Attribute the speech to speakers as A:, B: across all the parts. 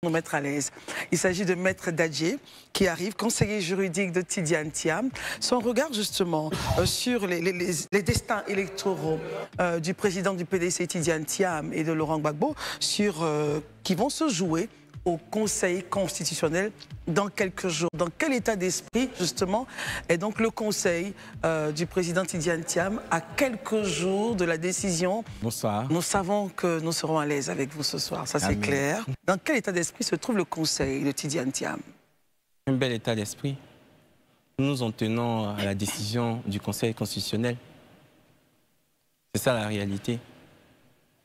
A: Nous mettre à l'aise. Il s'agit de Maître Dadje qui arrive, conseiller juridique de Tidiane Thiam. Son regard justement sur les destins électoraux du président du PDC Tidiane Thiam et de Laurent Gbagbo qui vont se jouer au Conseil constitutionnel dans quelques jours. Dans quel état d'esprit, justement, est donc le Conseil du président Tidiane Thiam à quelques jours de la décision? Bonsoir. Nous savons que nous serons à l'aise avec vous ce soir, ça c'est clair. Dans quel état d'esprit se trouve le Conseil de Tidiane Thiam?
B: Un bel état d'esprit. Nous nous en tenons à la décision du Conseil constitutionnel. C'est ça la réalité.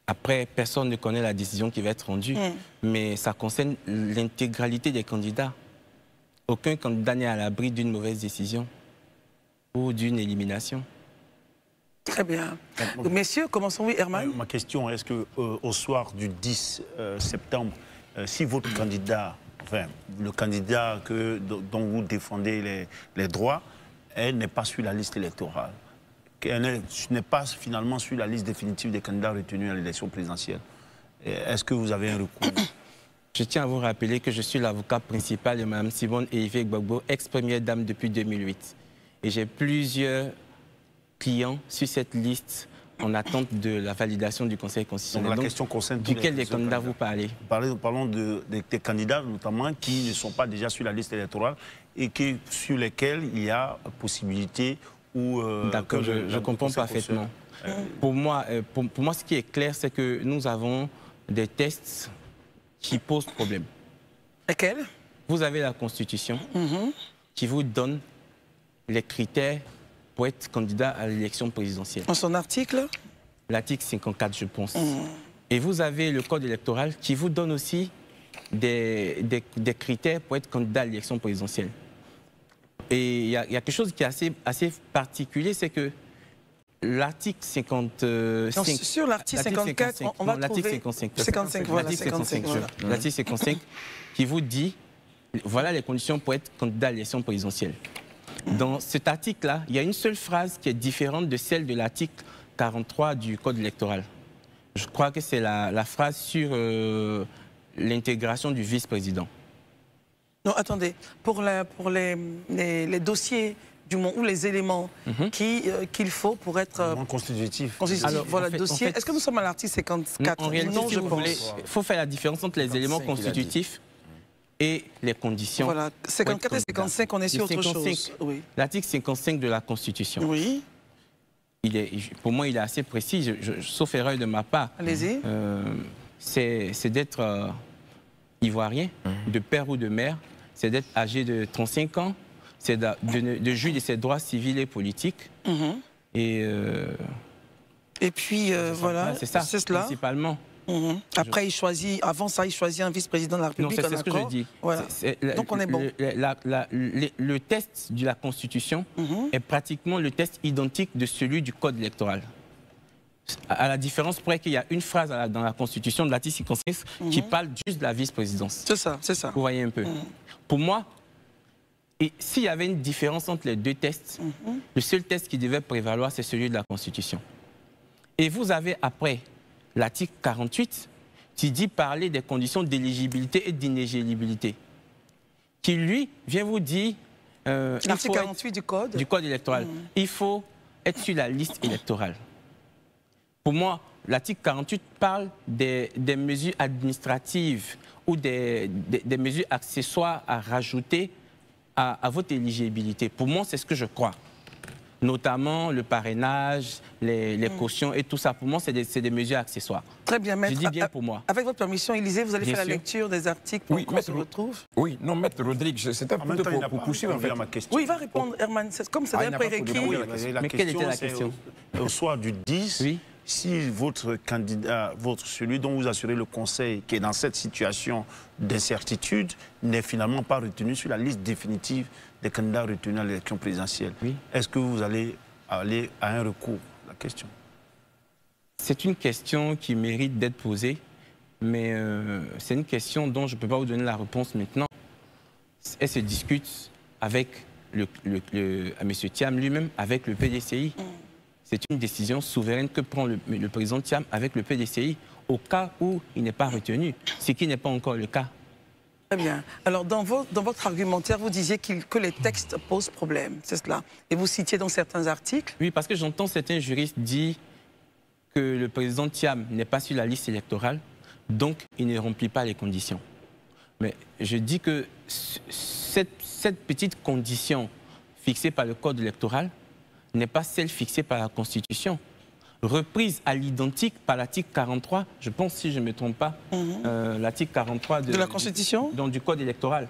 B: Après, personne ne connaît la décision qui va être rendue, mais ça concerne l'intégralité des candidats. Aucun candidat n'est à l'abri d'une mauvaise décision ou d'une élimination.
A: Très bien. Messieurs, commençons, oui, Herman.
C: Ma question, est-ce qu'au soir du 10 septembre, si votre candidat, enfin, le candidat dont vous défendez les droits, elle n'est pas sur la liste électorale, n'est pas finalement sur la liste définitive des candidats retenus à l'élection présidentielle, est-ce que vous avez un recours?
B: Je tiens à vous rappeler que je suis l'avocat principal de Mme Simone Ehifé Gbagbo, ex-première dame depuis 2008. Et j'ai plusieurs clients sur cette liste en attente de la validation du Conseil constitutionnel.
C: Donc la question concerne
B: duquel des candidats vous parlez?
C: Parlons des candidats notamment qui ne sont pas déjà sur la liste électorale et sur lesquels il y a possibilité ou...
B: D'accord, je comprends parfaitement. Pour moi, ce qui est clair, c'est que nous avons des tests qui posent problème.
A: Lesquels?
B: Vous avez la Constitution qui vous donne les critères pour être candidat à l'élection présidentielle.
A: En son article?
B: L'article 54, je pense. Et vous avez le Code électoral qui vous donne aussi des critères pour être candidat à l'élection présidentielle. Et il y a quelque chose qui est assez particulier, c'est que l'article 55...
A: Sur l'article 54, on va trouver...
B: 55, voilà. L'article 55 qui vous dit, voilà les conditions pour être candidat à l'élection présidentielle. Dans cet article-là, il y a une seule phrase qui est différente de celle de l'article 43 du Code électoral. Je crois que c'est la phrase sur l'intégration du vice-président.
A: Non, attendez. Pour les dossiers du moment ou les éléments qu'il faut pour être...
C: constitutif.
A: Alors, voilà, dossier. Est-ce que nous sommes à l'article 54?
B: En réalité, non, si vous voulez, il faut faire la différence entre les éléments constitutifs et les conditions.
A: Voilà, 54 et 55, on est sur autre chose. Oui.
B: L'article 55 de la Constitution.
A: Oui.
B: Pour moi, il est assez précis, sauf erreur de ma part.
A: Allez-y.
B: C'est d'être ivoirien, de père ou de mère, c'est d'être âgé de 35 ans, c'est de jouir de ses droits civils et politiques. Et
A: puis, voilà,
B: c'est ça, principalement.
A: Après, avant ça, il choisit un vice-président de la République.
B: Non, c'est ce que je dis.
A: Voilà. Donc, on est bon.
B: Le test de la Constitution est pratiquement le test identique de celui du Code électoral. À la différence près qu'il y a une phrase dans la Constitution de l'article 56 qui parle juste de la vice-présidence.
A: C'est ça, c'est ça.
B: Vous voyez un peu. Pour moi, s'il y avait une différence entre les deux tests, le seul test qui devait prévaloir, c'est celui de la Constitution. Et vous avez après l'article 48 qui dit parler des conditions d'éligibilité et d'inéligibilité, qui lui vient vous dire...
A: l'article 48 du Code
B: électoral. Il faut être sur la liste électorale. Pour moi, l'article 48 parle des mesures administratives ou des mesures accessoires à rajouter à votre éligibilité. Pour moi, c'est ce que je crois. Notamment le parrainage, les cautions et tout ça. Pour moi, c'est des mesures accessoires.
A: Très bien, maître.
B: Je dis bien pour moi.
A: Avec votre permission, Élisée, vous allez faire la lecture des articles pour qu'on se retrouve.
D: Oui, non, maître Rodrigue, c'est un peu pour poursuivre en fait.
C: Ma question.
A: Oui, il va répondre, Herman. Comme ça, un prérequis.
B: Mais quelle était la question?
C: Au soir du 10, si votre candidat, celui dont vous assurez le conseil, qui est dans cette situation d'incertitude, n'est finalement pas retenu sur la liste définitive des candidats retenus à l'élection présidentielle, est-ce que vous allez aller à un recours? La question.
B: C'est une question qui mérite d'être posée, mais c'est une question dont je ne peux pas vous donner la réponse maintenant. Elle se discute avec M. Thiam lui-même, avec le PDCI. C'est une décision souveraine que prend le président Thiam avec le PDCI au cas où il n'est pas retenu, ce qui n'est pas encore le cas.
A: Très bien. Alors, dans votre argumentaire, vous disiez que les textes posent problème, c'est cela. Et vous citiez dans certains articles.
B: Oui, parce que j'entends certains juristes dire que le président Thiam n'est pas sur la liste électorale, donc il ne remplit pas les conditions. Mais je dis que cette petite condition fixée par le code électoral n'est pas celle fixée par la Constitution. Reprise à l'identique par l'article 43, je pense, si je ne me trompe pas, l'article 43
A: de la Constitution,
B: du Code électoral.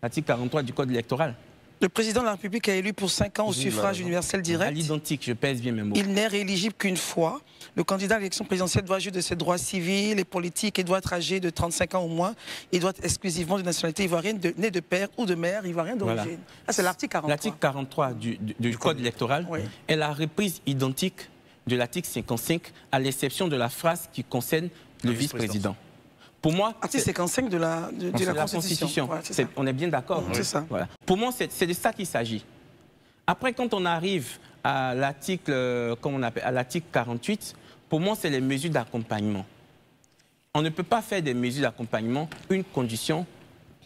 B: L'article 43 du Code électoral.
A: Le président de la République a élu pour 5 ans au suffrage universel direct.
B: À l'identique, je pèse bien mes mots.
A: Il n'est rééligible qu'une fois. Le candidat à l'élection présidentielle doit jouir de ses droits civils et politiques et doit être âgé de 35 ans au moins. Il doit être exclusivement de nationalité ivoirienne, né de père ou de mère ivoirienne d'origine. Voilà. Ah, c'est l'article 43.
B: L'article 43 du Code électoral est la reprise identique de l'article 55, à l'exception de la phrase qui concerne le vice-président. Pour moi,
A: article 55 de la Constitution.
B: Ouais, on est bien d'accord.
A: C'est ça.
B: Voilà. Pour moi, c'est de ça qu'il s'agit. Après, quand on arrive à l'article 48, pour moi, c'est les mesures d'accompagnement. On ne peut pas faire des mesures d'accompagnement une condition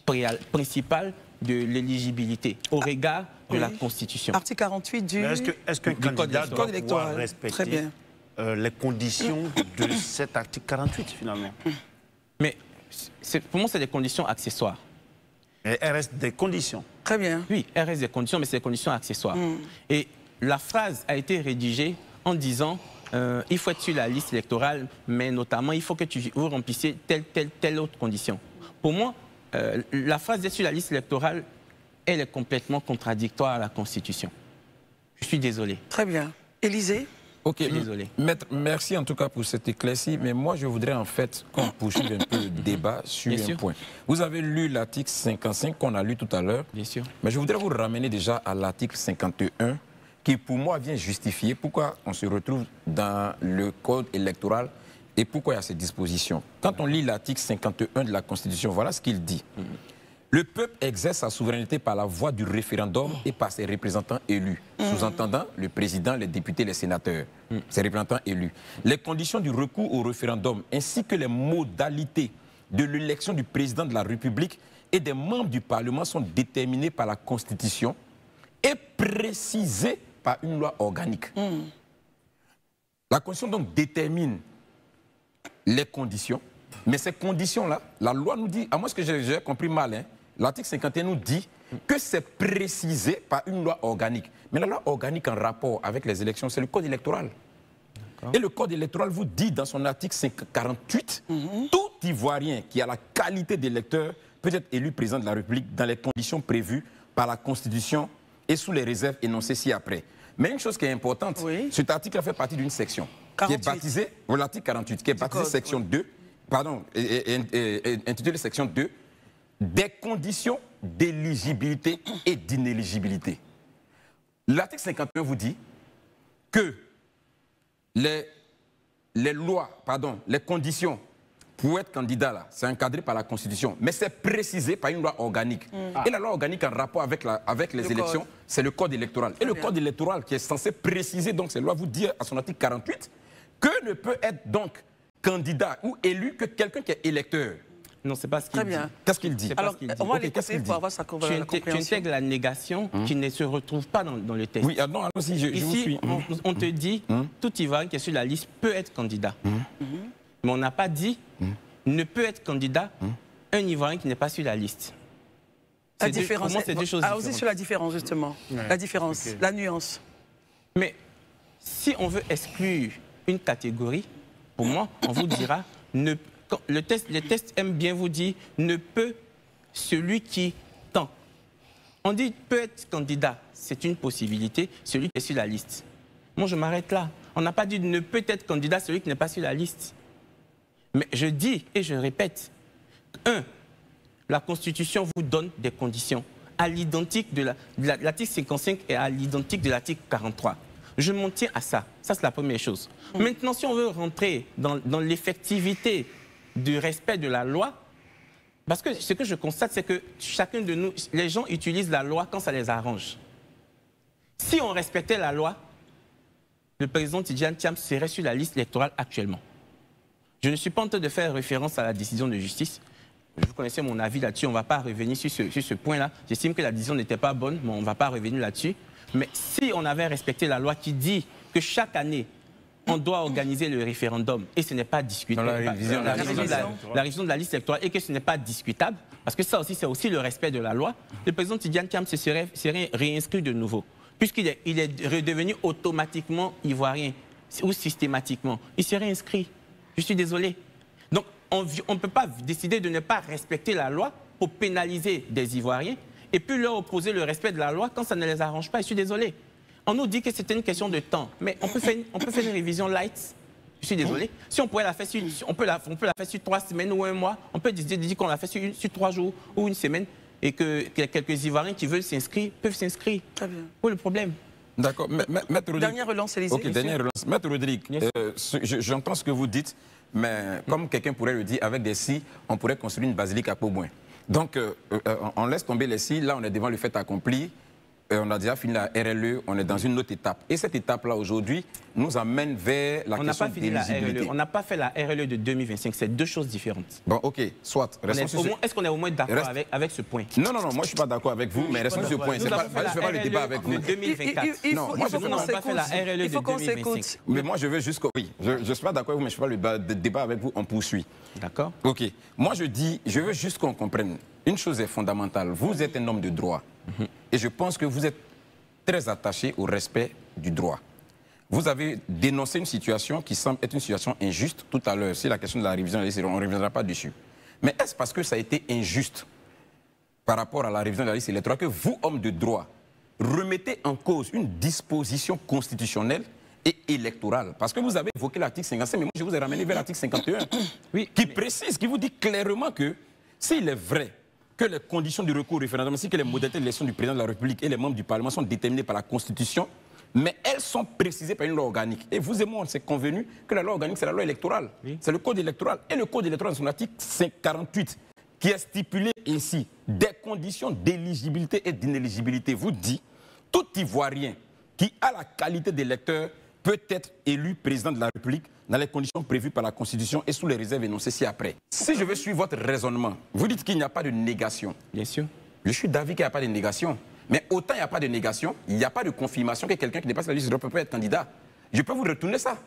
B: principale de l'éligibilité au regard de la Constitution.
A: Article 48 du
C: Est-ce qu'un candidat doit pouvoir respecter les conditions de cet article 48, finalement?
B: Mais pour moi, c'est des conditions accessoires.
C: Et elles restent des conditions.
A: Très bien.
B: Oui, elles restent des conditions, mais c'est des conditions accessoires. Et la phrase a été rédigée en disant il faut être sur la liste électorale, mais notamment, il faut que vous remplissiez telle autre condition. Pour moi, la phrase d'être sur la liste électorale, elle est complètement contradictoire à la Constitution. Je suis désolé.
A: Très bien. Élysée?
D: Ok,
B: désolé.
D: Maître, merci en tout cas pour cet éclairci, mais moi je voudrais en fait qu'on poursuive un peu le débat sur un point. Vous avez lu l'article 55 qu'on a lu tout à l'heure.
B: Bien sûr.
D: Mais je voudrais vous ramener déjà à l'article 51 qui pour moi vient justifier pourquoi on se retrouve dans le code électoral et pourquoi il y a ces dispositions. Quand on lit l'article 51 de la Constitution, voilà ce qu'il dit. Le peuple exerce sa souveraineté par la voie du référendum et par ses représentants élus. Sous-entendant le président, les députés, les sénateurs, ses représentants élus. Les conditions du recours au référendum ainsi que les modalités de l'élection du président de la République et des membres du Parlement sont déterminées par la Constitution et précisées par une loi organique. La Constitution donc détermine les conditions, mais ces conditions-là, la loi nous dit, à moins que j'ai compris mal, hein, l'article 51 nous dit que c'est précisé par une loi organique. Mais la loi organique en rapport avec les élections, c'est le code électoral. Et le code électoral vous dit dans son article 48, tout Ivoirien qui a la qualité d'électeur peut être élu président de la République dans les conditions prévues par la Constitution et sous les réserves énoncées ci-après. Mais une chose qui est importante, cet article fait partie d'une section 48. Qui est baptisée, l'article 48, qui est baptisée section 2, pardon, intitulée section 2, des conditions d'éligibilité et d'inéligibilité. L'article 51 vous dit que les lois, pardon, les conditions pour être candidat, là, c'est encadré par la Constitution, mais c'est précisé par une loi organique. Et la loi organique en rapport avec les élections, c'est le code électoral. Et le code électoral qui est censé préciser donc ces lois vous dit à son article 48 que ne peut être donc candidat ou élu que quelqu'un qui est électeur.
B: Non, c'est pas ce qu'il dit.
D: Qu'est-ce qu'il dit?
A: Alors, on va l'écouter pour avoir sa compréhension.
B: Tu intègres la négation qui ne se retrouve pas dans le texte.
D: Oui, non, allons-y, je vous suis.
B: On te dit, tout Ivoirien qui est sur la liste peut être candidat. Mais on n'a pas dit, ne peut être candidat un Ivoirien qui n'est pas sur la liste.
A: La différence,
B: pour moi, c'est deux choses différentes.
A: Aussi sur la différence, justement. La différence, la nuance.
B: Mais si on veut exclure une catégorie, pour moi, on vous dira, les tests aiment bien vous dire, ne peut celui qui tend. On dit peut être candidat, c'est une possibilité, celui qui est sur la liste. Moi, je m'arrête là. On n'a pas dit ne peut être candidat celui qui n'est pas sur la liste. Mais je dis et je répète, la Constitution vous donne des conditions à l'identique de l'article 55 et à l'identique de l'article 43. Je m'en tiens à ça. Ça, c'est la première chose. Maintenant, si on veut rentrer dans l'effectivité du respect de la loi, parce que ce que je constate, c'est que chacun de nous, les gens utilisent la loi quand ça les arrange. Si on respectait la loi, le président Tidjane Thiam serait sur la liste électorale actuellement. Je ne suis pas en train de faire référence à la décision de justice. vous connaissez mon avis là-dessus, on ne va pas revenir sur ce point-là. J'estime que la décision n'était pas bonne, mais on ne va pas revenir là-dessus. Mais si on avait respecté la loi qui dit que chaque année, on doit organiser le référendum et ce n'est pas discutable. La révision de la liste électorale et que ce n'est pas discutable, parce que ça aussi, c'est aussi le respect de la loi, le président Tidiane Thiam serait réinscrit de nouveau, puisqu'il est redevenu automatiquement ivoirien ou systématiquement. Il serait inscrit. Je suis désolé. Donc, on ne peut pas décider de ne pas respecter la loi pour pénaliser des Ivoiriens et puis leur opposer le respect de la loi quand ça ne les arrange pas. Je suis désolé. On nous dit que c'était une question de temps, mais on peut faire une révision light. Je suis désolé. Si on pouvait la faire on peut la faire sur 3 semaines ou 1 mois, on peut dire qu'on la fait sur 3 jours ou 1 semaine et que quelques Ivoiriens qui veulent s'inscrire peuvent s'inscrire. Très bien. Où est le problème?
D: D'accord. Maître Rodrigue.
A: Dernière relance, Élisée.
D: Ok, dernière relance. Maître Rodrigue, j'entends ce que vous dites, mais comme quelqu'un pourrait le dire, avec des si, on pourrait construire une basilique à Pau-Bouin. Donc, on laisse tomber les si. Là, on est devant le fait accompli. On a déjà fini la RLE, on est dans une autre étape. Et cette étape-là, aujourd'hui, nous amène vers la question de l'éligibilité.
B: On n'a pas fait la RLE de 2025, c'est 2 choses différentes.
D: Bon, ok, soit.
B: Est-ce qu'on est au moins d'accord avec ce point?
D: Non, moi je ne suis pas d'accord avec vous, mais restons sur ce point. Je ne fais pas le débat avec vous.
A: Il faut qu'on s'écoute.
D: Mais moi, je veux juste... Oui, je ne suis pas d'accord avec vous, mais je ne fais pas le débat avec vous, on poursuit.
B: D'accord.
D: Ok. Moi, je veux juste qu'on comprenne. Une chose est fondamentale. Vous êtes un homme de droit. Et je pense que vous êtes très attaché au respect du droit. Vous avez dénoncé une situation qui semble être une situation injuste tout à l'heure. C'est la question de la révision de la liste, on ne reviendra pas dessus. Mais est-ce parce que ça a été injuste par rapport à la révision de la liste électorale que vous, homme de droit, remettez en cause une disposition constitutionnelle et électorale? Parce que vous avez évoqué l'article 55, mais moi je vous ai ramené vers l'article 51, qui précise, qui vous dit clairement que s'il est vrai que les conditions du recours au référendum ainsi que les modalités d'élection du président de la République et les membres du Parlement sont déterminées par la Constitution, mais elles sont précisées par une loi organique. Et vous et moi, on s'est convenu que la loi organique, c'est la loi électorale. Oui. C'est le code électoral. Et le code électoral, dans son article 48, qui est stipulé ici, des conditions d'éligibilité et d'inéligibilité, vous dit tout Ivoirien qui a la qualité d'électeur peut être élu président de la République dans les conditions prévues par la Constitution et sous les réserves énoncées ci-après. Si je veux suivre votre raisonnement, vous dites qu'il n'y a pas de négation.
B: Bien sûr.
D: Je suis d'avis qu'il n'y a pas de négation. Mais autant il n'y a pas de négation, il n'y a pas de confirmation que quelqu'un qui n'est pas sur la liste peut être candidat. Je peux vous retourner ça.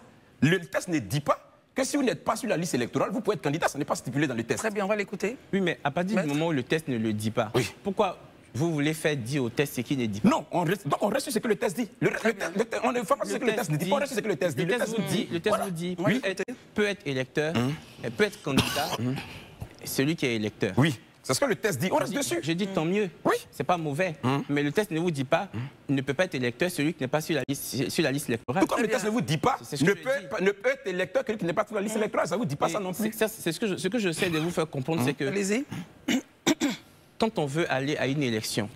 D: Le test ne dit pas que si vous n'êtes pas sur la liste électorale, vous pouvez être candidat. Ça n'est pas stipulé dans le test.
A: Très bien, on va l'écouter.
B: Oui, mais à partir du moment où le test ne le dit pas, pourquoi vous voulez faire dire au test ce qui ne dit pas?
D: Non, on reste sur ce que le test dit. On ne fait pas ce que le test ne dit pas, on reste sur ce que le test dit.
B: Le test vous dit, peut être électeur, peut être candidat, celui qui est électeur.
D: Oui, c'est ce que le test dit, on reste dessus.
B: Je dis tant mieux, c'est pas mauvais, mais le test ne vous dit pas, il ne peut pas être électeur celui qui n'est pas sur la liste électorale.
D: Tout comme le test ne vous dit pas, ne peut être électeur celui qui n'est pas sur la liste électorale, ça ne vous dit pas ça non plus.
B: C'est ce que j'essaie de vous faire comprendre, c'est que...
A: Allez-y.
B: Quand on veut aller à une élection,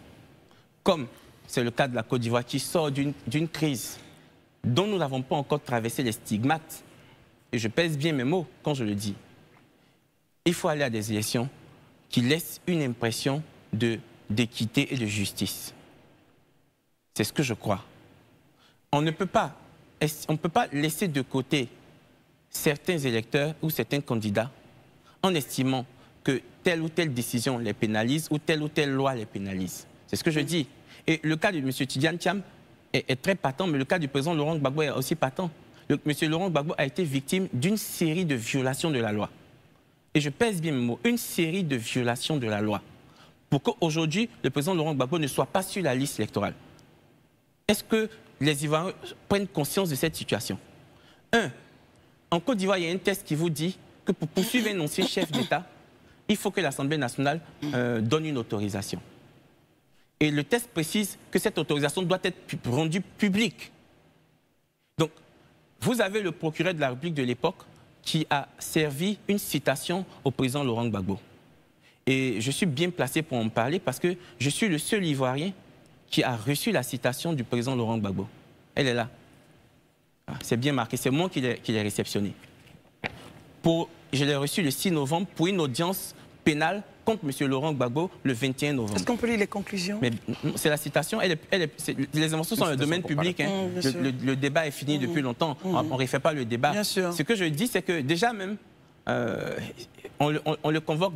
B: comme c'est le cas de la Côte d'Ivoire qui sort d'une crise dont nous n'avons pas encore traversé les stigmates, et je pèse bien mes mots quand je le dis, il faut aller à des élections qui laissent une impression d'équité et de justice. C'est ce que je crois. On ne peut pas laisser de côté certains électeurs ou certains candidats en estimant que telle ou telle décision les pénalise ou telle loi les pénalise. C'est ce que je dis. Et le cas de M. Tidiane Thiam est très patent, mais le cas du président Laurent Gbagbo est aussi patent. M. Laurent Gbagbo a été victime d'une série de violations de la loi. Et je pèse bien mes mots, une série de violations de la loi. Pour qu'aujourd'hui, le président Laurent Gbagbo ne soit pas sur la liste électorale. Est-ce que les Ivoiriens prennent conscience de cette situation? En Côte d'Ivoire, il y a un test qui vous dit que pour poursuivre un ancien chef d'État, il faut que l'Assemblée nationale donne une autorisation. Et le test précise que cette autorisation doit être rendue publique. Donc, vous avez le procureur de la République de l'époque qui a servi une citation au président Laurent Gbagbo. Et je suis bien placé pour en parler parce que je suis le seul Ivoirien qui a reçu la citation du président Laurent Gbagbo. Elle est là. C'est bien marqué, c'est moi qui l'ai réceptionnée. Je l'ai reçu le 6 novembre pour une audience pénale contre M. Laurent Gbagbo le 21 novembre.
A: Est-ce qu'on peut lire les conclusions?
B: C'est la citation, les informations sont dans le domaine public. Hein. Le débat est fini depuis longtemps, on ne refait pas le débat. Ce que je dis, c'est que déjà même, on le convoque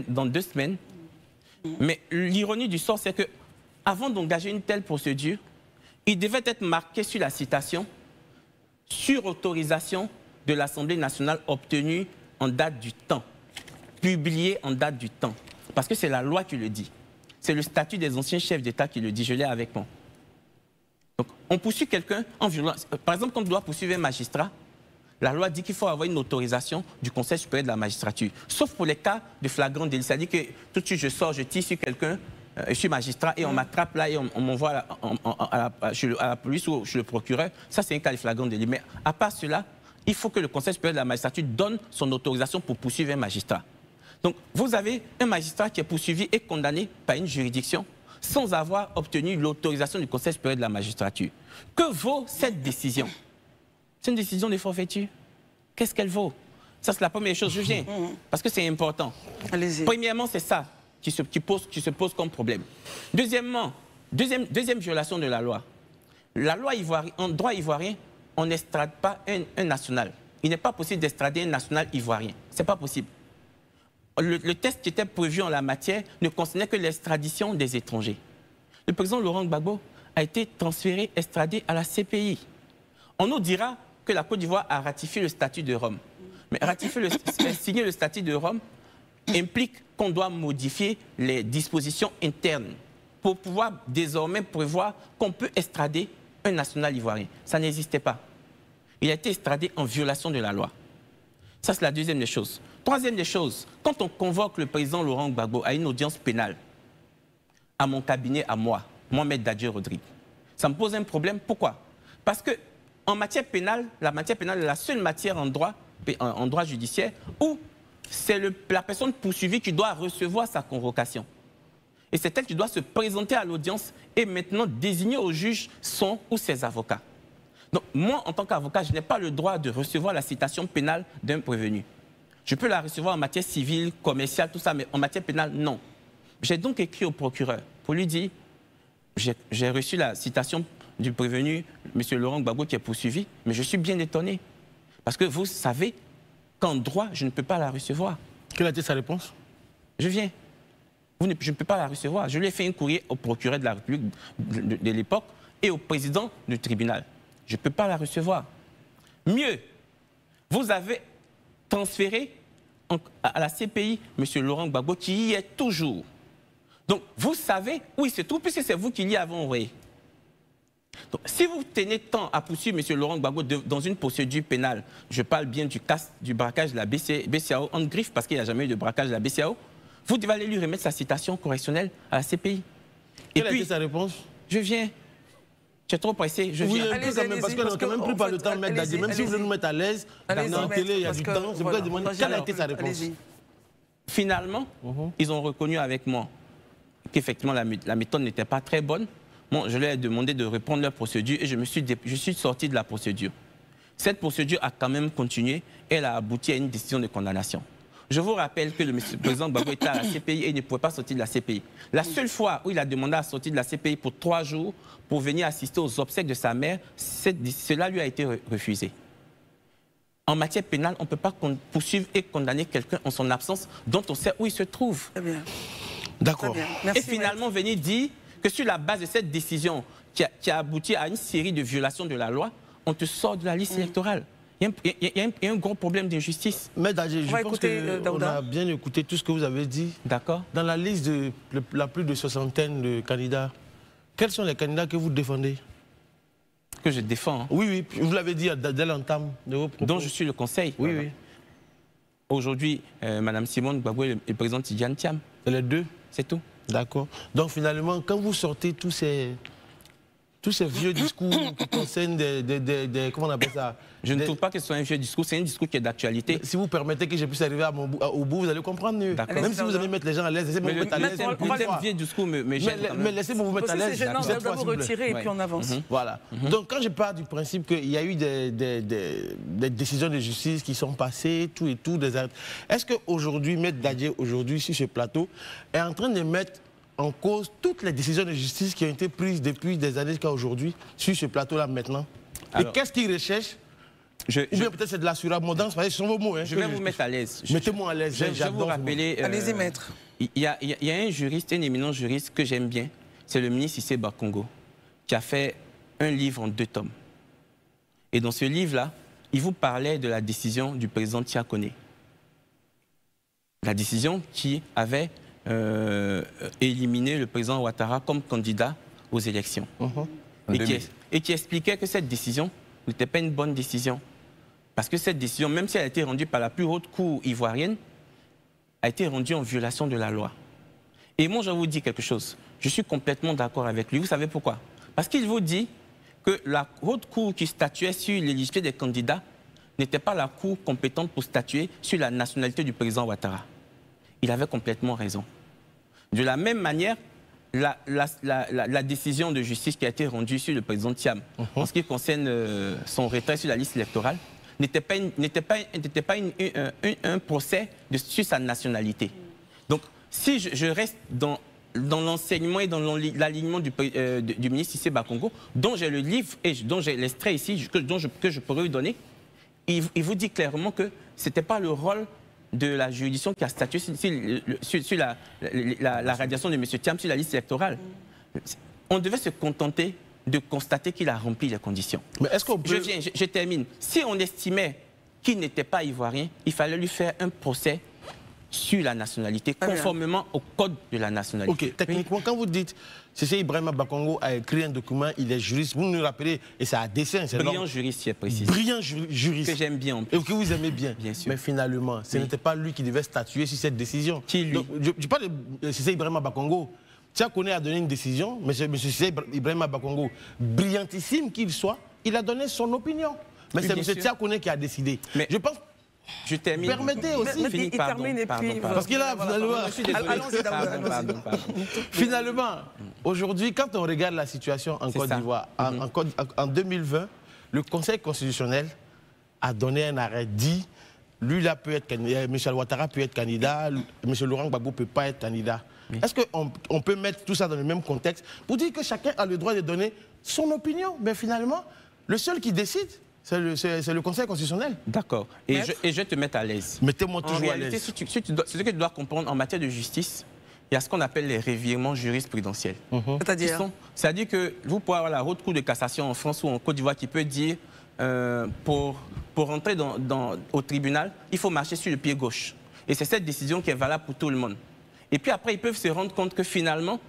B: dans 2 semaines. Mais l'ironie du sort, c'est que avant d'engager une telle procédure, il devait être marqué sur la citation sur autorisation de l'Assemblée nationale obtenue en date du temps, publiée en date du temps. Parce que c'est la loi qui le dit. C'est le statut des anciens chefs d'État qui le dit. Je l'ai avec moi. Donc, on poursuit quelqu'un en violence. Par exemple, quand on doit poursuivre un magistrat, la loi dit qu'il faut avoir une autorisation du Conseil supérieur de la magistrature. Sauf pour les cas de flagrant délit. C'est-à-dire que tout de suite, je sors, je tire sur quelqu'un, je suis magistrat et on m'attrape là et on m'envoie à la police ou chez le procureur. Ça, c'est un cas de flagrant délit. Mais à part cela, il faut que le Conseil supérieur de la magistrature donne son autorisation pour poursuivre un magistrat. Donc, vous avez un magistrat qui est poursuivi et condamné par une juridiction sans avoir obtenu l'autorisation du Conseil supérieur de la magistrature. Que vaut cette décision? C'est une décision de forfaiture. Qu'est-ce qu'elle vaut? Ça, c'est la première chose. Je viens, parce que c'est important. Premièrement, c'est ça qui se pose comme problème. Deuxièmement, deuxième violation de la loi. La loi ivoirienne, en droit ivoirien, on n'estrade pas un national. Il n'est pas possible d'estrader un national ivoirien. Ce n'est pas possible. Le test qui était prévu en la matière ne concernait que l'extradition des étrangers. Le président Laurent Gbagbo a été transféré, extradé à la CPI. On nous dira que la Côte d'Ivoire a ratifié le statut de Rome. Mais signer le statut de Rome implique qu'on doit modifier les dispositions internes pour pouvoir désormais prévoir qu'on peut extrader un national ivoirien. Ça n'existait pas. Il a été extradé en violation de la loi. Ça, c'est la deuxième des choses. Troisième des choses, quand on convoque le président Laurent Gbagbo à une audience pénale, à mon cabinet, à moi, Mohamed Dadje Rodrigue, ça me pose un problème. Pourquoi? Parce que en matière pénale, la matière pénale est la seule matière en droit judiciaire où c'est la personne poursuivie qui doit recevoir sa convocation. Et c'est elle qui doit se présenter à l'audience et maintenant désigner au juge son ou ses avocats. Donc moi, en tant qu'avocat, je n'ai pas le droit de recevoir la citation pénale d'un prévenu. Je peux la recevoir en matière civile, commerciale, tout ça, mais en matière pénale, non. J'ai donc écrit au procureur pour lui dire, j'ai reçu la citation du prévenu, M. Laurent Gbagbo, qui est poursuivi, mais je suis bien étonné. Parce que vous savez qu'en droit, je ne peux pas la recevoir.
E: Quelle a été sa réponse?
B: Je viens. Je ne peux pas la recevoir. Je lui ai fait un courrier au procureur de la République de l'époque et au président du tribunal. Je ne peux pas la recevoir. Mieux, vous avez transféré à la CPI M. Laurent Gbagbo, qui y est toujours. Donc, vous savez où il se trouve, puisque c'est vous qui l'y avez envoyé. Donc, si vous tenez tant à poursuivre M. Laurent Gbagbo dans une procédure pénale, je parle bien du braquage de la BCAO en griffe, parce qu'il n'y a jamais eu de braquage de la BCAO, vous devez aller lui remettre sa citation correctionnelle à la CPI.
E: Quelle a été sa réponse?
B: Je viens. Je suis trop pressé, je viens.
E: Parce qu'on n'a quand même plus pas le temps de mettre Dadje. Même si vous voulez nous mettre à l'aise, dans la télé, il y a du temps. C'est pourquoi je demande quelle a été sa réponse.
B: Finalement, ils ont reconnu avec moi qu'effectivement la méthode n'était pas très bonne. Bon, je leur ai demandé de reprendre leur procédure et je suis sorti de la procédure. Cette procédure a quand même continué et elle a abouti à une décision de condamnation. Je vous rappelle que le président Gbagbo était à la CPI et il ne pouvait pas sortir de la CPI. La seule fois où il a demandé à sortir de la CPI pour 3 jours pour venir assister aux obsèques de sa mère, cela lui a été refusé. En matière pénale, on ne peut pas poursuivre et condamner quelqu'un en son absence dont on sait où il se trouve.
A: Très bien.
E: D'accord.
B: Et finalement, venir dire que sur la base de cette décision qui a abouti à une série de violations de la loi, on te sort de la liste électorale. Il y a un gros problème d'injustice.
E: Mais Dadje, je pense qu'on a bien écouté tout ce que vous avez dit.
B: D'accord.
E: Dans la liste de la plus de 60aine de candidats, quels sont les candidats que vous défendez?
B: Que je défends. Hein.
E: Oui, oui, vous l'avez dit dès l'entame de vos propos.
B: Dont je suis le conseil.
E: Oui, oui.
B: Aujourd'hui, Mme Simone Gbagbo est le président Tidjane Thiam.
E: C'est les deux?
B: C'est tout.
E: D'accord. Donc finalement, quand vous sortez tous ces vieux discours qui concernent comment on appelle ça?
B: Je ne trouve pas que ce soit un vieux discours, c'est un discours qui est d'actualité.
E: Si vous permettez que je puisse arriver au bout, vous allez comprendre mieux. Même si vous allez mettre les gens à l'aise, laissez-moi vous mettre à l'aise.
B: Le vieux discours me gêne.
E: Mais laissez-moi vous mettre à l'aise.
A: C'est gênant, vous retirer et puis on avance.
E: Voilà. Donc quand je pars du principe qu'il y a eu des décisions de justice qui sont passées, tout et tout, est-ce qu'aujourd'hui, Maître Dadje, aujourd'hui, sur ce plateau, est en train de mettre en cause toutes les décisions de justice qui ont été prises depuis des années jusqu'à aujourd'hui, sur ce plateau-là maintenant? Et qu'est-ce qu'il recherche Ou bien peut-être c'est de la surabondance, parce que ce sont vos mots. Hein,
B: je vais vous mettre à l'aise.
E: Mettez-moi à l'aise.
B: Je vais vous rappeler...
A: Allez-y, maître.
B: Il y a un juriste, un éminent juriste que j'aime bien, c'est le ministre Cissé Bakongo, qui a fait un livre en 2 tomes. Et dans ce livre-là, il vous parlait de la décision du président Tia Koné. La décision qui avait éliminé le président Ouattara comme candidat aux élections. Et qui expliquait que cette décision n'était pas une bonne décision. Parce que cette décision, même si elle a été rendue par la plus haute cour ivoirienne, a été rendue en violation de la loi. Et moi, je vous dis quelque chose. Je suis complètement d'accord avec lui. Vous savez pourquoi? Parce qu'il vous dit que la haute cour qui statuait sur l'éligibilité des candidats n'était pas la cour compétente pour statuer sur la nationalité du président Ouattara. Il avait complètement raison. De la même manière, la décision de justice qui a été rendue sur le président Thiam, en ce qui concerne son retrait sur la liste électorale, n'était pas un procès sur sa nationalité. Donc, si je reste dans l'enseignement et dans l'alignement du ministre Cissé Bakongo, dont j'ai le livre et dont j'ai l'extrait ici, que je pourrais lui donner, il vous dit clairement que ce n'était pas le rôle de la juridiction qui a statué sur la radiation de M. Thiam sur la liste électorale. On devait se contenter de constater qu'il a rempli les conditions. Mais est-ce qu'on peut... Je termine. Si on estimait qu'il n'était pas ivoirien, il fallait lui faire un procès sur la nationalité, conformément au code de la nationalité.
E: Ok, techniquement, quand vous dites Cissé Ibrahima Bakongo a écrit un document, il est juriste, vous nous rappelez, et c'est à dessein.
B: Brillant juriste, c'est précis.
E: Brillant juriste.
B: Que j'aime bien en plus.
E: Et que vous aimez bien.
B: Bien sûr.
E: Mais finalement, ce n'était pas lui qui devait statuer sur cette décision.
B: Qui, lui?
E: Donc, je parle de Cissé Ibrahima Bakongo. Tia Koné a donné une décision, mais M. Cissé Ibrahima Bakongo, brillantissime qu'il soit, il a donné son opinion. Mais c'est M. Tia Koné qui a décidé. Mais je pense...
B: Je termine.
E: Permettez aussi.
A: Il termine et puis...
E: Parce qu'il a... Finalement, aujourd'hui, quand on regarde la situation en Côte d'Ivoire, en 2020, le Conseil constitutionnel a donné un arrêt dit, lui là peut être candidat, M. Ouattara peut être candidat, M. Laurent Gbagbo ne peut pas être candidat. Oui. Est-ce qu'on peut mettre tout ça dans le même contexte pour dire que chacun a le droit de donner son opinion? Mais finalement, le seul qui décide, c'est le Conseil constitutionnel. D'accord.
B: Et je vais te mettre à l'aise.
E: Mettez-moi toujours à l'aise.
B: Ce que tu dois comprendre en matière de justice, il y a ce qu'on appelle les revirements jurisprudentiels. C'est-à-dire que vous pouvez avoir la haute cour de cassation en France ou en Côte d'Ivoire qui peut dire pour rentrer au tribunal, il faut marcher sur le pied gauche. Et c'est cette décision qui est valable pour tout le monde. Et puis après, ils peuvent se rendre compte que finalement,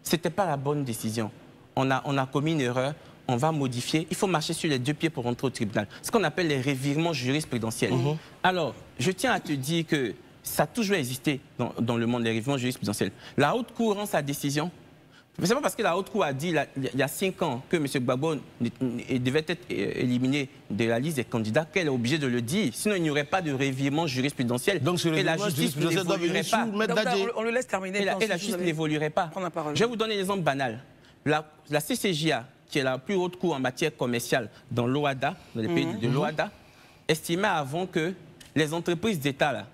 B: ce n'était pas la bonne décision. On a commis une erreur, on va modifier. Il faut marcher sur les 2 pieds pour rentrer au tribunal. Ce qu'on appelle les revirements jurisprudentiels. Alors, je tiens à te dire que ça a toujours existé dans le monde, les revirements jurisprudentiels. La Haute Cour rend sa décision. Ce n'est pas parce que la Haute Cour a dit il y a 5 ans que M. Gbagbo devait être éliminé de la liste des candidats qu'elle est obligée de le dire. Sinon, il n'y aurait pas de revirement jurisprudentiel. Donc, et la justice n'évoluerait pas.
A: On le laisse terminer.
B: Et la justice n'évoluerait pas. Je vais vous donner un exemple banal. La CCJA, qui est la plus haute cour en matière commerciale dans l'OADA, dans les pays de l'OADA, estimait avant que les entreprises d'État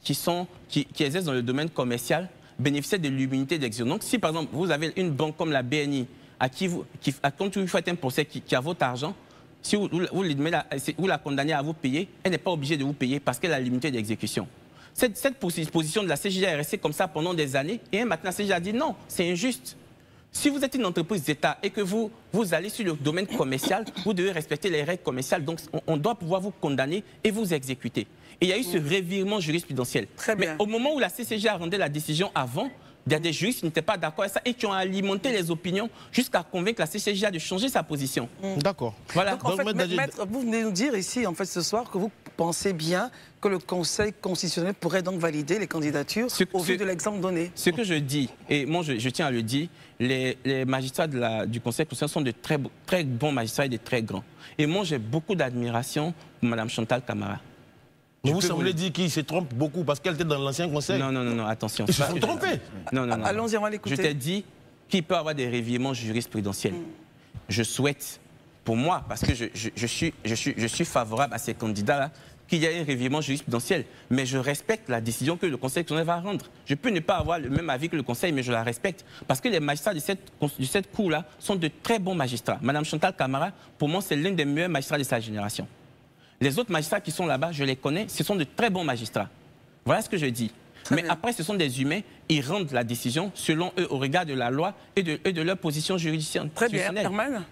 B: qui exercent dans le domaine commercial bénéficiaient de l'immunité d'exercice. Donc, si par exemple, vous avez une banque comme la BNI, quand vous faites un procès qui a votre argent, si vous la condamnez à vous payer, elle n'est pas obligée de vous payer parce qu'elle a l'immunité d'exécution. Cette position de la CGA est restée comme ça pendant des années, et maintenant la CGA a dit non, c'est injuste. Si vous êtes une entreprise d'État et que vous allez sur le domaine commercial, vous devez respecter les règles commerciales. Donc, on doit pouvoir vous condamner et vous exécuter. Et il y a eu ce revirement jurisprudentiel. Mais au moment où la CCJ a rendu la décision avant, il y a des juristes qui n'étaient pas d'accord avec ça et qui ont alimenté les opinions jusqu'à convaincre la CCJ de changer sa position.
E: D'accord.
A: Voilà. Donc, en fait, maître, vous venez nous dire ici, en fait, ce soir, que vous pensez bien que le Conseil constitutionnel pourrait donc valider les candidatures au vu de l'exemple donné.
B: Ce que je dis, et moi je tiens à le dire, les magistrats du Conseil constitutionnel sont de très bons magistrats et de très grands. Et moi j'ai beaucoup d'admiration pour Mme Chantal Camara.
E: Mais vous semblez dire qu'ils se trompent beaucoup parce qu'elle était dans l'ancien conseil.
B: Non, attention.
E: Ils se sont trompés.
B: Non.
A: Allons-y, on va l'écouter.
B: Je t'ai dit qu'il peut y avoir des revirements jurisprudentiels. Je souhaite, pour moi, parce que je suis favorable à ces candidats-là, qu'il y ait un revirement jurisprudentiel. Mais je respecte la décision que le Conseil constitutionnel va rendre. Je peux ne pas avoir le même avis que le Conseil, mais je la respecte. Parce que les magistrats de cette cour-là sont de très bons magistrats. Madame Chantal Camara, pour moi, c'est l'un des meilleurs magistrats de sa génération. Les autres magistrats qui sont là-bas, je les connais, ce sont de très bons magistrats. Voilà ce que je dis. Mais après, ce sont des humains, ils rendent la décision selon eux au regard de la loi et de leur position juridictionnelle.
A: Très bien, Herman.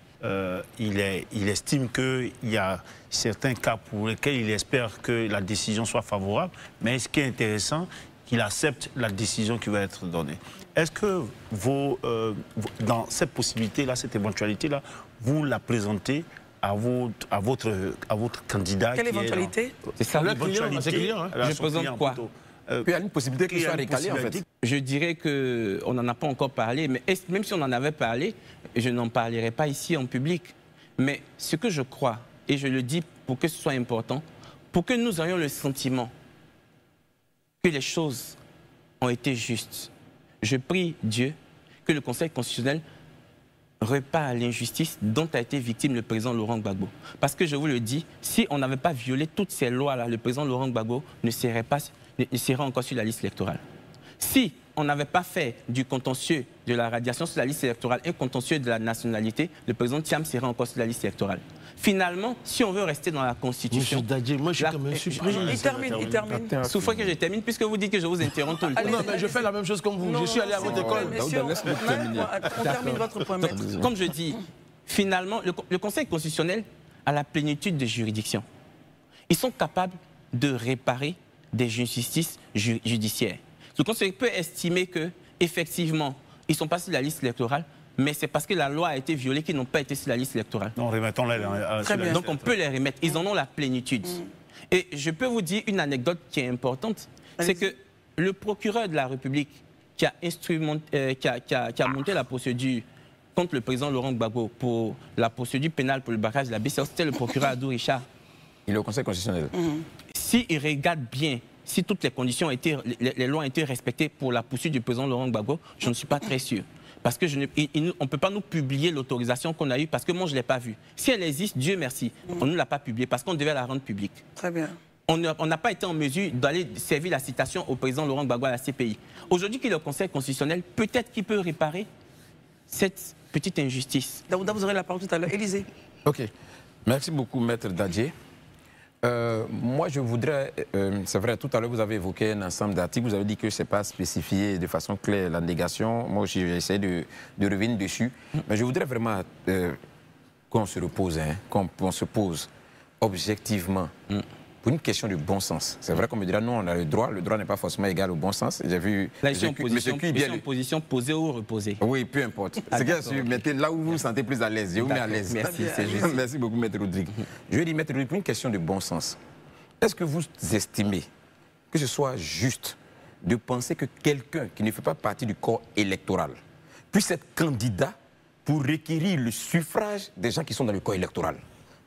C: Il estime qu'il y a certains cas pour lesquels il espère que la décision soit favorable, mais ce qui est intéressant, qu'il accepte la décision qui va être donnée. Est-ce que dans cette possibilité-là, cette éventualité-là, vous la présentez à votre candidat?
A: Quelle éventualité?
B: C'est ça,
E: l'éventualité.
B: Je présente quoi?
D: Il y a une possibilité qu'il soit récalé, en fait.
B: Je dirais qu'on n'en a pas encore parlé, mais même si on en avait parlé, je n'en parlerai pas ici en public. Mais ce que je crois, et je le dis pour que ce soit important, pour que nous ayons le sentiment que les choses ont été justes, je prie Dieu que le Conseil constitutionnel repart à l'injustice dont a été victime le président Laurent Gbagbo. Parce que je vous le dis, si on n'avait pas violé toutes ces lois-là, le président Laurent Gbagbo ne serait encore sur la liste électorale. Si on n'avait pas fait du contentieux de la radiation sur la liste électorale un contentieux de la nationalité, le président Thiam serait encore sur la liste électorale. Finalement, si on veut rester dans la Constitution...
E: Monsieur Dadje, moi je suis quand même surpris.
A: Il termine.
B: Souffrez que je termine, puisque vous dites que je vous interromps tout le temps.
E: Non, mais je fais la même chose comme vous. Je suis allé à votre école.
A: On termine votre point, maître.
B: Comme je dis, finalement, le Conseil constitutionnel a la plénitude de juridiction. Ils sont capables de réparer des injustices judiciaires. Le Conseil peut estimer qu'effectivement, ils ne sont pas sur la liste électorale, mais c'est parce que la loi a été violée qu'ils n'ont pas été sur la liste électorale.
C: Non, remettons-les sur la liste.
B: Donc on peut les remettre. Ils en ont la plénitude. Et je peux vous dire une anecdote qui est importante. C'est que le procureur de la République qui a monté la procédure contre le président Laurent Gbagbo pour la procédure pénale pour le barrage de la BCO, c'était le procureur Adou Richard.
D: Il est au Conseil constitutionnel.
B: S'il regarde bien, si toutes les conditions les lois ont été respectées pour la poursuite du président Laurent Gbagbo, je ne suis pas très sûr. Parce qu'on ne peut pas nous publier l'autorisation qu'on a eue, parce que moi, je ne l'ai pas vue. Si elle existe, Dieu merci, on ne l'a pas publiée, parce qu'on devait la rendre publique.
A: Très bien.
B: On n'a pas été en mesure d'aller servir la citation au président Laurent Gbagbo à la CPI. Aujourd'hui, qu'il est au Conseil constitutionnel, peut-être qu'il peut réparer cette petite injustice.
A: Daouda, vous aurez la parole tout à l'heure. Élisée.
D: OK. Merci beaucoup, Maître Dadje. Moi, je voudrais, c'est vrai, tout à l'heure, vous avez évoqué un ensemble d'articles, vous avez dit que ce n'est pas spécifié de façon claire la négation. Moi aussi, j'ai essayé de revenir dessus. Mais je voudrais vraiment qu'on se repose, qu'on se pose objectivement pour une question de bon sens. C'est vrai qu'on me dira, nous, on a le droit n'est pas forcément égal au bon sens. J'ai vu...
B: Là, ils sont en position posée ou reposée.
D: Oui, peu importe. Mettez là où vous vous sentez plus à l'aise. Je vous mets à l'aise.
B: Merci,
D: merci beaucoup, Maître Rodrigue. Je vais dire, Maître Rodrigue, pour une question de bon sens. Est-ce que vous estimez que ce soit juste de penser que quelqu'un qui ne fait pas partie du corps électoral puisse être candidat pour requérir le suffrage des gens qui sont dans le corps électoral?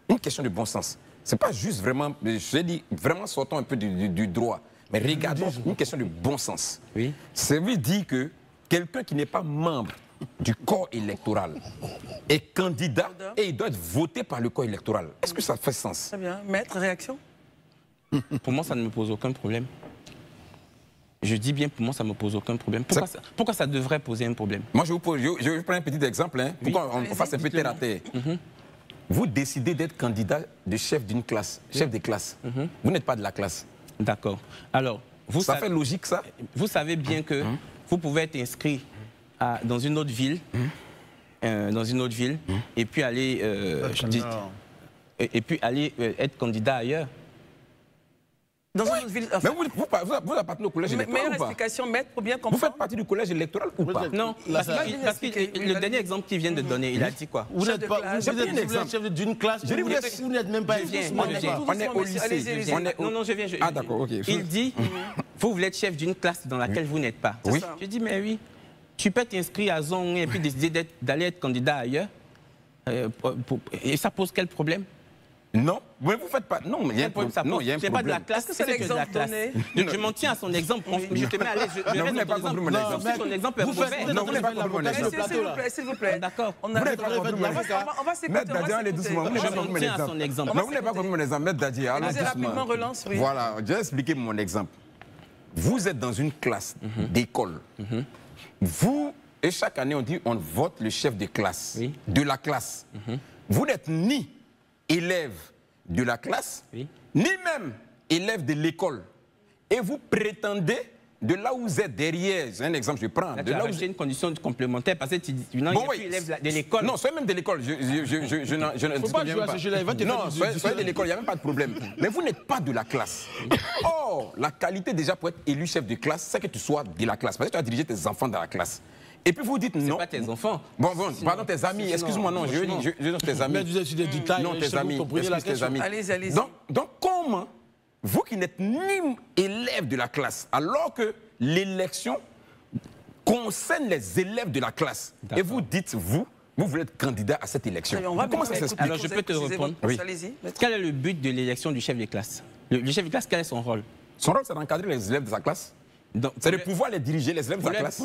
D: Une question de bon sens. Ce n'est pas juste vraiment, je dis, vraiment sortons un peu du droit, mais regardons une question de bon sens.
B: Oui.
D: Ça veut dire que quelqu'un qui n'est pas membre du corps électoral est candidat et il doit être voté par le corps électoral. Est-ce que ça fait sens?
A: Très bien. Maître, réaction?
B: Pour moi, ça ne me pose aucun problème. Je dis bien, pour moi, ça ne me pose aucun problème. Pourquoi ça devrait poser un problème?
D: Moi, je vous prends un petit exemple, pour qu'on fasse un peu terre à terre. Vous décidez d'être candidat de chef d'une classe, chef de classe. Vous n'êtes pas de la classe.
B: D'accord. Alors,
D: ça fait logique, ça?
B: Vous savez bien que vous pouvez être inscrit dans une autre ville, et puis aller, être candidat ailleurs.
A: Dans une autre ville.
D: Mais vous appartenez au collège électoral ou pas?
A: Meilleure explication, maître, pour bien comprendre.
D: Vous faites partie du collège électoral ou pas?
B: Non, parce que le dernier exemple qu'il vient de donner, il a dit quoi?
E: Vous n'êtes pas chef d'une classe, vous n'êtes même pas...
D: On est au lycée.
B: Non, je viens.
D: Ah d'accord, ok.
B: Il dit, vous voulez être chef d'une classe dans laquelle vous n'êtes pas.
D: Oui.
B: Je dis, mais oui, tu peux t'inscrire à Zong et puis décider d'aller être candidat ailleurs. Et ça pose quel problème?
D: Non, mais vous faites pas. Non, mais il y a un problème.
B: Non, il y a un problème. Pas de la classe.
A: C'est l'exemple donné.
B: Je m'en tiens à son exemple. Je te mets à l'aise.
D: Non, vous n'avez pas compris mon exemple.
B: Son exemple est mauvais.
D: Non, vous n'avez pas compris mon exemple.
A: S'il vous plaît.
B: D'accord.
A: On va s'écouter.
D: Doucement. Vous n'avez pas compris mon exemple. Non, vous n'avez pas compris mon exemple. Maître Dadje, allons doucement.
A: Relance, oui.
D: Voilà, je vais expliquer mon exemple. Vous êtes dans une classe d'école. Vous, et chaque année, on dit on vote le chef de classe, de la classe. Vous n'êtes ni élève, de la classe,
B: Oui.
D: ni même élève de l'école. Et vous prétendez, de là où vous êtes derrière, c'est un exemple, je prends.
B: Là,
D: de
B: tu as
D: là où
B: rajouté une condition complémentaire parce que tu dis, non,
D: Bon,
B: il n'y a
D: oui.
B: plus élève de l'école.
D: Non, soyez même de l'école. Je ne
E: Faut pas jouer à ce jeu-là, il va te
D: Non,
E: faire
D: soyez de l'école, il n'y a même pas de problème. Mais vous n'êtes pas de la classe. Or, la qualité déjà pour être élu chef de classe, c'est que tu sois de la classe. Parce que tu as dirigé tes enfants dans la classe. Et puis vous dites non.
B: C'est pas tes enfants.
D: Bon, pardon, tes amis. Excuse-moi, non, je dis tes amis.
E: Mais vous êtes sur des détails.
D: Non, tes amis.
E: Excuse
D: Tes amis.
A: Allez-y.
D: Donc, comment, vous qui n'êtes ni élève de la classe, alors que l'élection concerne les élèves de la classe, et vous dites, vous voulez être candidat à cette élection. Comment ça s'explique?
B: Alors, je peux te répondre.
D: Oui.
A: Allez-y.
B: Quel est le but de l'élection du chef de classe? Le chef de classe, quel est son rôle?
D: Son rôle, c'est d'encadrer les élèves de sa classe. C'est de pouvoir les diriger, les élèves de sa classe.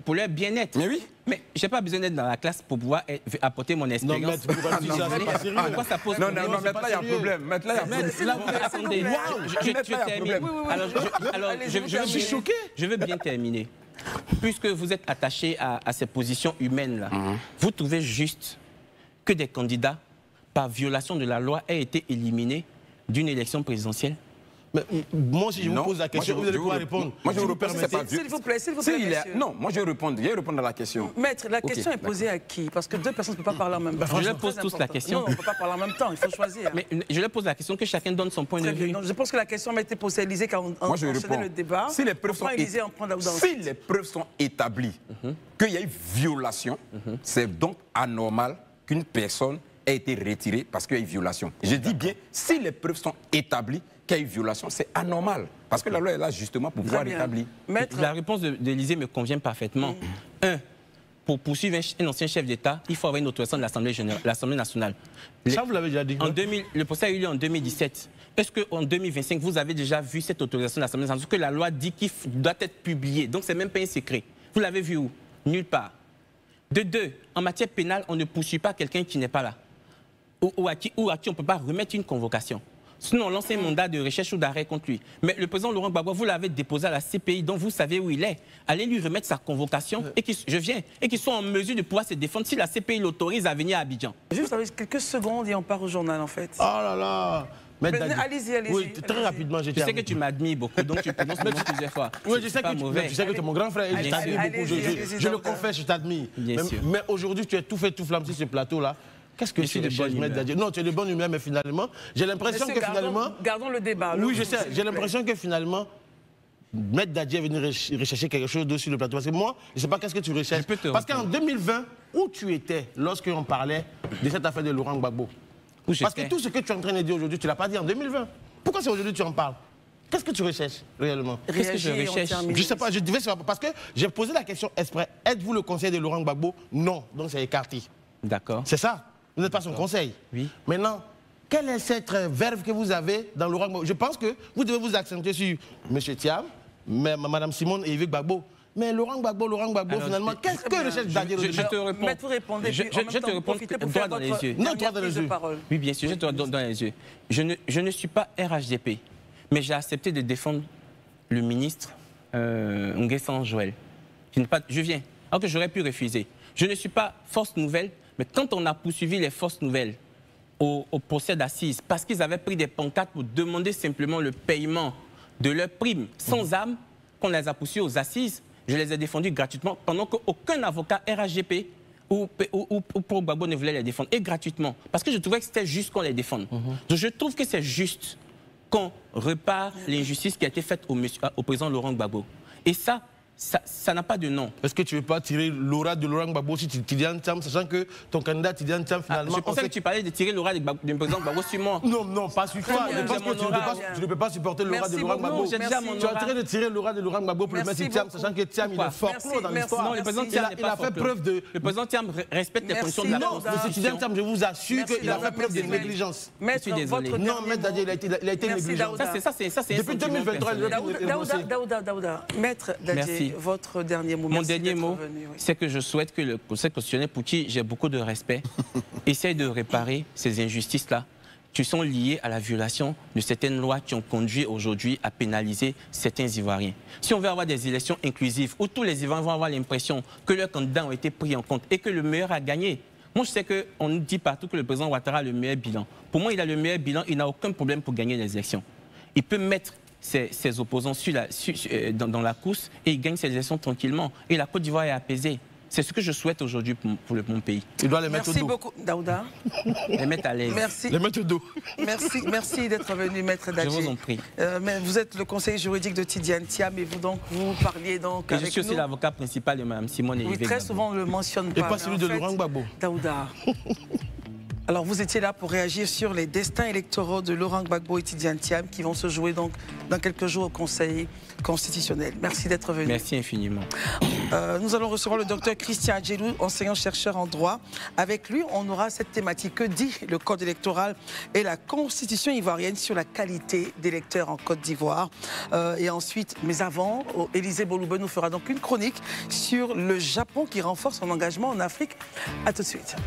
B: Pour leur bien-être.
D: Mais oui.
B: Mais je n'ai pas besoin d'être dans la classe pour pouvoir apporter mon expérience.
E: Non, mais pourquoi tu dis ça? C'est pas sérieux.
B: Pourquoi ça pose
D: Non,
B: problème?
D: maintenant, il y a un problème. Maintenant, il y a un problème.
B: Attendez, je termine. Alors,
E: Je suis choqué.
B: Je veux bien terminer. Puisque vous êtes attaché à ces positions humaines-là, vous trouvez juste que des candidats, par violation de la loi, aient été éliminés d'une élection présidentielle?
E: Mais moi, si je vous pose la question, vous allez pouvoir répondre.
D: Moi, je
E: Si
D: vous
E: vous
D: réponds, c'est pas
A: S'il vous plaît, monsieur.
D: Non, moi, je vais répondre à la question.
A: Maître, la question est posée à qui? Parce que deux personnes ne peuvent pas parler en même temps.
B: Je leur pose tous la question.
A: Non, on ne peut pas parler en même temps, il faut choisir.
B: Mais je leur pose la question, que chacun donne son point de
A: Très bien.
B: vue.
A: Donc, je pense que la question m'a été posée à Élysée quand on
D: Moi, je
A: enchaînait
D: réponds.
A: le débat.
D: Si les preuves
A: on prend Élysée, on prend Daouda.
D: si les preuves sont établies qu'il y a eu violation, c'est donc anormal qu'une personne ait été retirée parce qu'il y a eu violation. Je dis bien, si les preuves sont établies qu'il y a eu violation, c'est anormal. Parce que la loi est là justement pour pouvoir établir.
A: Maître,
B: La réponse d'Élysée me convient parfaitement. Un, pour poursuivre un ancien chef d'État, il faut avoir une autorisation de l'Assemblée nationale.
E: Ça, vous l'avez déjà dit.
B: Le procès a eu lieu en 2017. Est-ce qu'en 2025, vous avez déjà vu cette autorisation de l'Assemblée nationale? Parce que la loi dit qu'il doit être publié. Donc, ce n'est même pas un secret. Vous l'avez vu où? Nulle part. De deux, en matière pénale, on ne poursuit pas quelqu'un qui n'est pas là. Ou à qui on ne peut pas remettre une convocation. Sinon, on lance un mandat de recherche ou d'arrêt contre lui. Mais le président Laurent Gbagbo, vous l'avez déposé à la CPI, dont vous savez où il est. Allez lui remettre sa convocation et qu'il soit en mesure de pouvoir se défendre si la CPI l'autorise à venir à Abidjan.
A: juste avec quelques secondes et on part au journal, en fait.
E: Oh là là.
A: Allez-y.
E: Oui, très rapidement, j'ai
B: Je sais que tu m'admires beaucoup, donc tu prononces le mot plusieurs fois.
E: Oui, je sais
B: pas mauvais.
E: que tu es mon grand frère et je t'admire beaucoup. Je le confesse, je t'admire. Mais aujourd'hui, tu es tout fait, tout flamme sur ce plateau-là. Qu'est-ce que tu es de bonne humeur, Dadje? Non, tu es de bonne humeur, mais finalement, j'ai l'impression que finalement...
A: Gardons le débat.
E: Oui, je sais. J'ai l'impression que finalement, Maître Dadje est venu rechercher quelque chose d'autre sur le plateau. Parce que moi, je ne sais pas qu'est-ce que tu recherches. Parce qu'en 2020, où tu étais lorsqu'on parlait de cette affaire de Laurent Gbagbo? Parce que tout ce que tu es en train de dire aujourd'hui, tu ne l'as pas dit en 2020. Pourquoi c'est aujourd'hui que tu en parles? Qu'est-ce que tu recherches réellement?
B: Qu'est-ce que je recherche?
E: Je ne sais pas, je devais savoir. Parce que j'ai posé la question exprès. Êtes-vous le conseiller de Laurent Gbagbo? Non. Donc c'est écarté.
B: D'accord.
E: C'est ça? Vous n'êtes pas son conseil?
B: Oui.
E: Maintenant, quelle est cette verve que vous avez dans Laurent Gbagbo? Je pense que vous devez vous accentuer sur M. Thiam, Mme Simone et Yves Gbagbo. Mais Laurent Gbagbo, alors, finalement, qu'est-ce que le chef Dadje?
B: Je te réponds.
A: Maître, vous répondez.
B: Je te réponds droit dans les yeux.
E: Non, droit dans les yeux.
B: Oui, bien sûr, je te réponds dans les yeux. Je ne suis pas RHDP, mais j'ai accepté de défendre le ministre Nguessan Joël. Je viens, alors que j'aurais pu refuser. Je ne suis pas force nouvelle, mais quand on a poursuivi les forces nouvelles au procès d'assises, parce qu'ils avaient pris des pancartes pour demander simplement le paiement de leurs primes sans âme, qu'on les a poursuivis aux assises, je les ai défendus gratuitement pendant qu'aucun avocat RHGP ou pour Gbagbo ne voulait les défendre. Et gratuitement. Parce que je trouvais que c'était juste qu'on les défende. Donc je trouve que c'est juste qu'on repart l'injustice qui a été faite au président Laurent Gbagbo. Et ça n'a pas de nom.
E: Est-ce que tu ne veux pas tirer l'aura de Laurent Gbagbo sur Tidiane Thiam, sachant que ton candidat Tidiane Thiam, finalement...
B: je pensais que tu parlais de tirer l'aura du président Gbagbo sur moi.
E: Non, pas sur toi. Je pense que tu ne peux pas supporter l'aura de Laurent Gbagbo.
B: Tu es
E: en train de tirer l'aura de Laurent Gbagbo pour le mettre sur Thiam, sachant que Thiam, il est folklore dans l'histoire.
B: Non, le président Thiam
E: il a fait preuve de...
B: Le président Thiam respecte les conditions de la Constitution.
E: Non, M. Tidiane Thiam, je vous assure qu'il a fait preuve de négligence.
B: Je suis désolé.
E: Non, Maître Dadje, il a été négligent.
B: Ça, c'est
E: Depuis 2023,
A: Daouda, Maître Dadje, votre dernier mot.
B: Mon dernier mot, c'est que je souhaite que le Conseil constitutionnel, pour qui j'ai beaucoup de respect, essaye de réparer ces injustices-là qui sont liées à la violation de certaines lois qui ont conduit aujourd'hui à pénaliser certains Ivoiriens. Si on veut avoir des élections inclusives où tous les Ivoiriens vont avoir l'impression que leurs candidats ont été pris en compte et que le meilleur a gagné, Moi, je sais qu'on nous dit partout que le président Ouattara a le meilleur bilan. Pour moi, il a le meilleur bilan, il n'a aucun problème pour gagner les élections. Il peut mettre ses opposants dans la course et il gagne ses élections tranquillement. Et la Côte d'Ivoire est apaisée. C'est ce que je souhaite aujourd'hui pour mon pays.
E: Il doit les mettre au dos.
A: Merci beaucoup, Daouda.
B: Les mettre à l'aise.
A: Merci.
E: Les mettre au dos.
A: Merci d'être venu, Maître Dadji.
B: Je vous en prie.
A: Mais vous êtes le conseiller juridique de Tidiane Thiam et vous parliez donc
B: Et
A: avec
B: je suis aussi
A: nous.
B: l'avocat principal de Mme Simone
A: Oui, très souvent on ne le mentionne pas.
E: Et pas celui de Laurent Gbagbo.
A: Daouda. Alors vous étiez là pour réagir sur les destins électoraux de Laurent Gbagbo et Tidiane Thiam qui vont se jouer donc dans quelques jours au Conseil constitutionnel. Merci d'être venu.
B: Merci infiniment.
A: Nous allons recevoir le docteur Christian Adjelou, enseignant-chercheur en droit. Avec lui, on aura cette thématique que dit le code électoral et la constitution ivoirienne sur la qualité d'électeurs en Côte d'Ivoire. Et ensuite, mais avant, Élisée Boloube nous fera donc une chronique sur le Japon qui renforce son engagement en Afrique. À tout de suite.